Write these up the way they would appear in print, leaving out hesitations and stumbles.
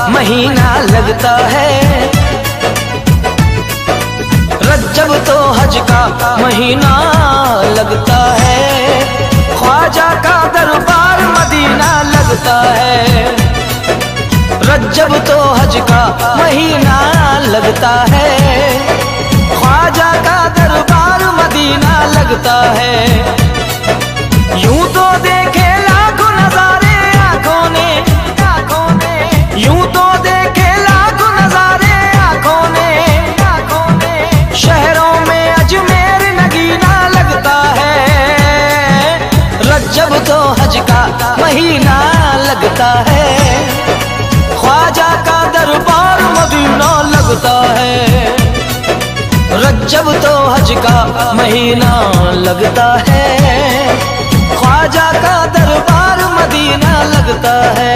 महीना लगता है। रज्जब तो हज का महीना लगता है। ख्वाजा का दरबार मदीना लगता है। रज्जब तो हज का महीना लगता है। ख्वाजा का दरबार मदीना लगता है। यूं तो देखे लाखों नजारे आंखों ने, यूं तो देखे लाखों नजारे आंखों ने। शहरों में अजमेर नगीना लगता है। रज्जब तो हज का महीना लगता है। ख्वाजा का दरबार मदीना लगता है। रज्जब तो हज का महीना लगता है। ख्वाजा का दरबार मदीना लगता है।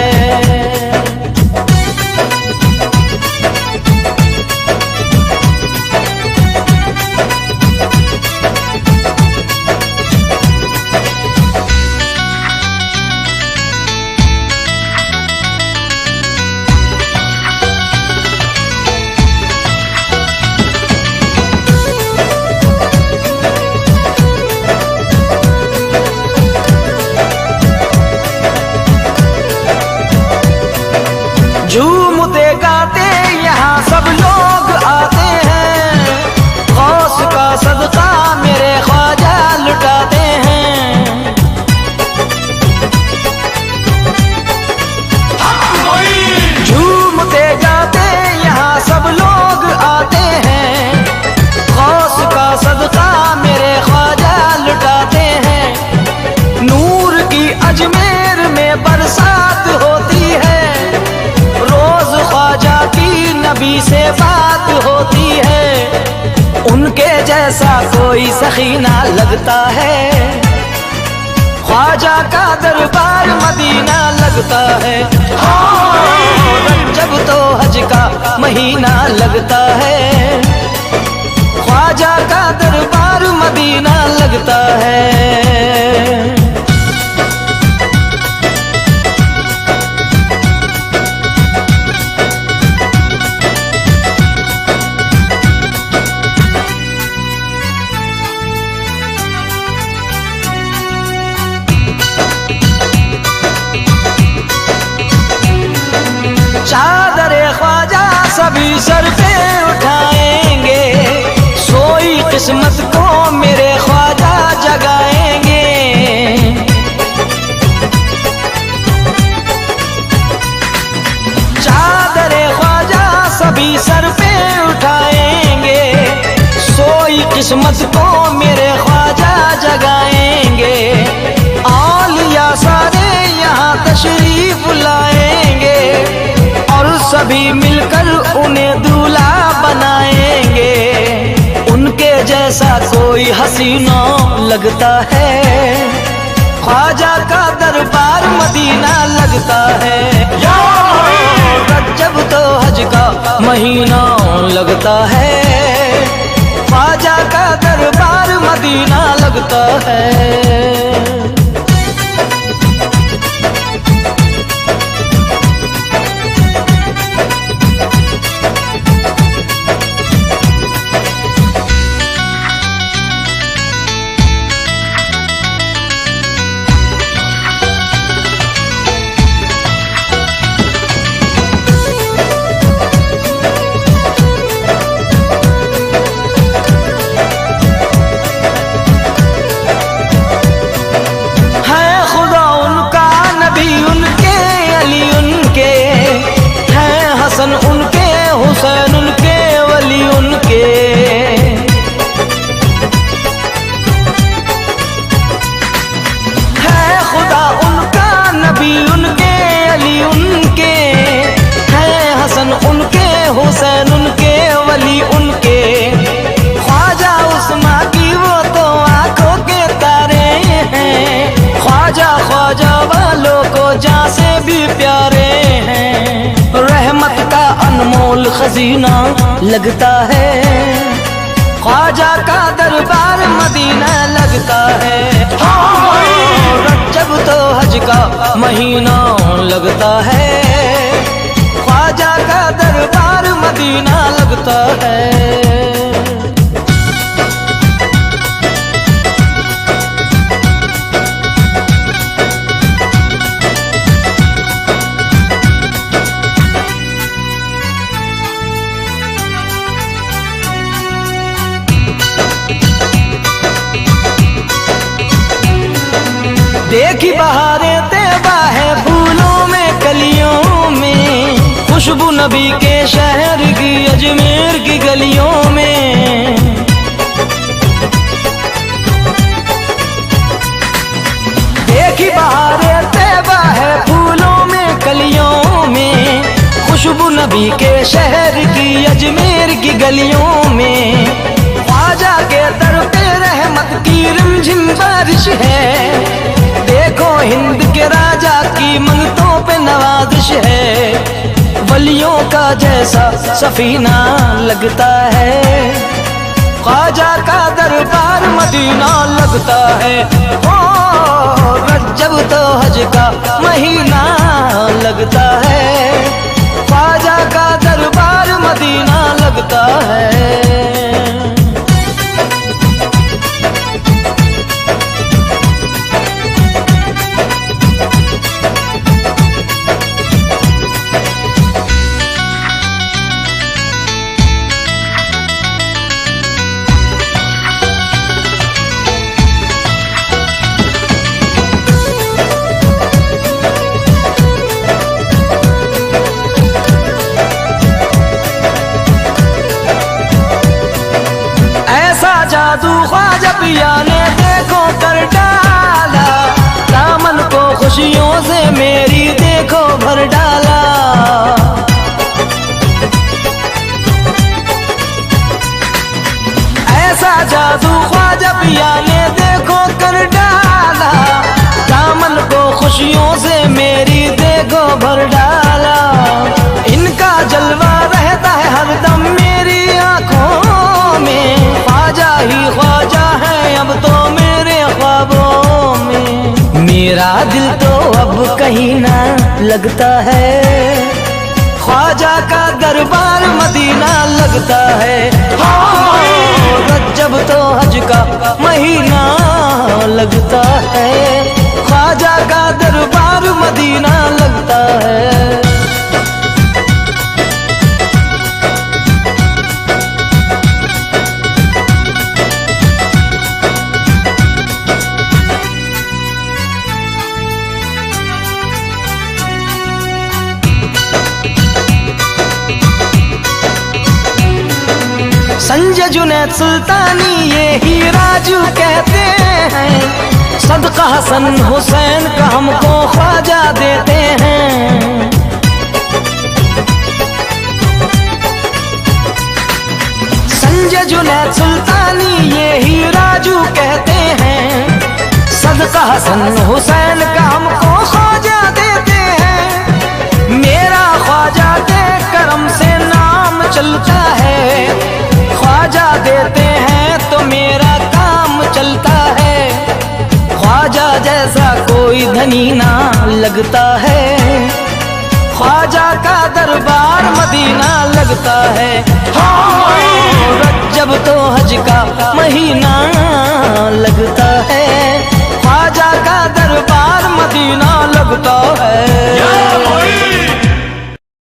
झूमते गाते यहाँ सब लोग आते हैं। गौस का सदका मेरे ख्वाजा लुटाते हैं। झूमते गाते यहाँ सब लोग आते हैं। गौस का सदका मेरे ख्वाजा लुटाते हैं। नूर की अजमेर में बरसात होती है। ख्वाजा की नबी से बात होती है। उनके जैसा कोई सखीना लगता है। ख्वाजा का दरबार मदीना लगता है। रज्जब तो हज का महीना लगता है। ख्वाजा का दरबार मदीना लगता है। चादर ख्वाजा सभी सर पे उठाएंगे। सोई किस्मत को मेरे ख्वाजा जगाएंगे। चादर ख्वाजा सभी सर पे उठाएंगे। सोई किस्मत को मेरे ख्वाजा जगाएंगे। औलिया सारे यहाँ तशरीफ लाएंगे। सभी मिलकर उन्हें दूल्हा बनाएंगे। उनके जैसा कोई हसीना लगता है। ख्वाजा का दरबार मदीना लगता है। रज्जब तो हज का महीना लगता है। ख्वाजा का दरबार मदीना लगता है। उनके हुसैन उनके वली उनके। है खुदा उनका नबी उनके अली उनके। है हसन उनके हुसैन उनके वली उनके। ख्वाजा उस्मा की वो तो आंखों के तारे हैं। ख्वाजा ख्वाजा वालों को जान से भी प्यारे हैं। रहमत का अनमोल खजीना लगता है। ख्वाजा का दरबार मदीना लगता है। रज्जब तो हज का महीना लगता है। ख्वाजा मदीना लगता है। देखी बहारे तैबा है फूलों में कलियों में, खुशबू नबी के शहर की अजमेर की गलियों में। देखी बहारे तैबा है फूलों में कलियों में, खुशबू नबी के शहर की अजमेर की गलियों में। ख्वाजा के दर पे रहमत की रिमझिम बारिश है, देखो हिंद के राजा की मंगतों पे नवाजिश है। वलियों का जैसा सफीना लगता है, ख्वाजा का दरबार मदीना लगता है। ओ रज्जब तो हज का महीना लगता है, ख्वाजा का दरबार मदीना लगता है। जादू ख्वाजा पिया ने देखो कर डाला, दामन को खुशियों से मेरी देखो भर डाला। ऐसा जादू ख्वाजा पिया ने देखो कर डाला, दामन को खुशियों से मेरी देखो भर डाला। इनका जलवा रहता है हरदम मेरी आंखों में, ख्वाजा ही ख्वाजा है अब तो मेरे ख्वाबों में। मेरा दिल तो अब कहीं ना लगता है, ख्वाजा का दरबार मदीना लगता है। रज्जब तो हज का महीना लगता है, ख्वाजा का दरबार मदीना लगता है। संजय जुनैद सुल्तानी ये ही राजू कहते हैं, सदका हसन हुसैन का हमको ख्वाजा देते हैं। संजय जुनैद सुल्तानी ये ही राजू कहते हैं, सदका हसन हुसैन का हमको ख्वाजा देते हैं। मेरा ख्वाजा के करम से नाम चलता है, ख्वाजा देते हैं तो मेरा काम चलता है। ख्वाजा जैसा कोई धनी ना लगता है, ख्वाजा का दरबार मदीना लगता है। रज्जब तो हज का महीना लगता